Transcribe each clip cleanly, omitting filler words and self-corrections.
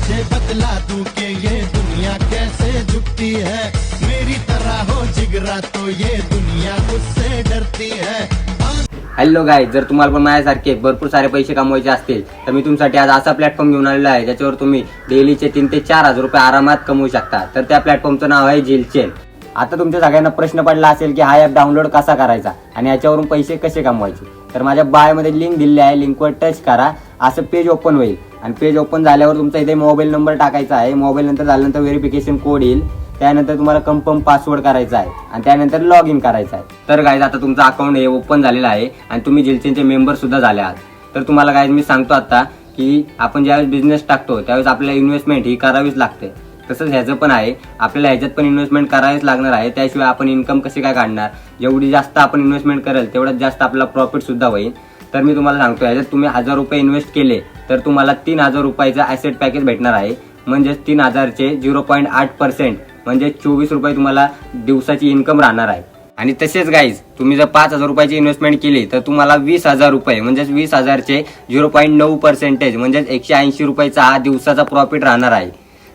तुझे बतला दूं कि ये दुनिया कैसे झुकती है, मेरी तरह हो जिगरा तो ये दुनिया मुझसे डरती है। हॅलो गाईज, जर तुम्हाला पण माझ्यासारखे भरपूर सारे पैसे कमवायचे असतील तर मी तुमच्यासाठी आज असा प्लॅटफॉर्म घेऊन आलेला आहे ज्याच्यावर तुम्ही डेलीचे 3 ते 4 हजार रुपये आरामात कमवू शकता। तर त्या प्लॅटफॉर्मचं नाव आहे झिलचेन। आता तुमच्या सगळ्यांना प्रश्न पडला असेल की हा ॲप डाउनलोड कसा करायचा आणि याच्यावरून पैसे कसे कमवायचे। तर माझ्या बायोमध्ये लिंक दिली आहे, लिंकवर टच करा, असं पेज ओपन होईल आणि पेज ओपन झाल्यावर तुमचा इथे मोबाईल नंबर टाकायचा आहे। मोबाईल नंतर झाल्यानंतर व्हेरिफिकेशन कोड येईल, त्यानंतर तुम्हाला कन्फर्म पासवर्ड करायचा आहे आणि त्यानंतर लॉग इन करायचं आहे। तर गाईज आता तुमचं अकाउंट हे ओपन झालेलं आहे आणि तुम्ही झिलचेनचे मेंबर सुद्धा झाले आहात। तर तुम्हाला गाईज मी सांगतो आता की आपण ज्यावेळेस बिझनेस टाकतो त्यावेळेस आपल्याला इन्व्हेस्टमेंट ही करावीच लागते। तसंच ह्याचं पण आहे, आपल्याला ह्याच्यात पण इन्व्हेस्टमेंट करावीच लागणार आहे, त्याशिवाय आपण इन्कम कशी काय काढणार। जेवढी जास्त आपण इन्व्हेस्टमेंट करेल तेवढ्याच जास्त आपला प्रॉफिट सुद्धा होईल। तर मी तुम्हाला सांगतो, ह्याच्यात तुम्ही 1000 रुपये इन्व्हेस्ट केले तर तुम्हाला 3000 रुपयाचा ॲसेट पॅकेज भेटणार आहे। म्हणजेच 3000चे 0.8% म्हणजे 24 रुपये तुम्हाला दिवसाची इन्कम राहणार आहे। आणि तसेच गाईज तुम्ही जर 5000 रुपयाची इन्व्हेस्टमेंट केली तर तुम्हाला 20000 रुपये म्हणजेच 20000चे 0.9% म्हणजेच 180 रुपयाचा हा दिवसाचा प्रॉफिट राहणार आहे।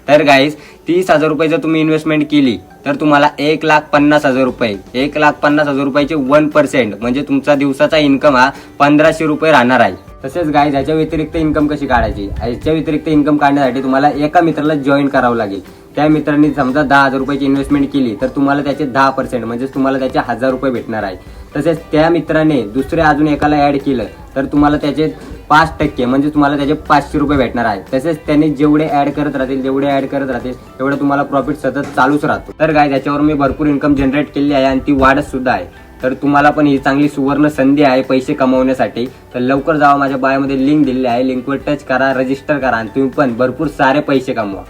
तर गाईज 30,000 रुपये जर तुम्ही इन्व्हेस्टमेंट केली तर तुम्हाला 1,50,000 रुपये 1,50,000 रुपयाचे 1% म्हणजे तुमचा दिवसाचा इन्कम हा 1500 रुपये राहणार आहे। तसेच गाईज याच्या व्यतिरिक्त इन्कम कशी काढायची, याच्या व्यतिरिक्त इन्कम काढण्यासाठी तुम्हाला एका मित्राला जॉईन करावं लागेल। त्या मित्रांनी समजा 10,000 रुपयाची इन्व्हेस्टमेंट केली तर तुम्हाला त्याचे 10% म्हणजे तुम्हाला त्याचे 1000 रुपये भेटणार आहे। तसेच त्या मित्राने दुसऱ्या अजून एकाला ऍड केलं तर तुम्हाला त्याचे 5% म्हणजे तुम्हाला त्याचे 500 रुपये भेटणार आहे। तसेच त्यांनी जेवढे ऍड करत राहतील तेवढं तुम्हाला प्रॉफिट सतत चालूच राहतो। तर गाईज याच्यावर मी भरपूर इन्कम जनरेट केली आहे आणि ती वाढत सुद्धा आहे। तर तुम्हाला पण ही चांगली सुवर्ण संधी आहे पैसे कमवण्यासाठी। तर लवकर जावा, माझ्या बायोमध्ये लिंक दिलेली आहे, लिंकवर टच करा, रजिस्टर करा आणि तुम्ही पण भरपूर सारे पैसे कमवा।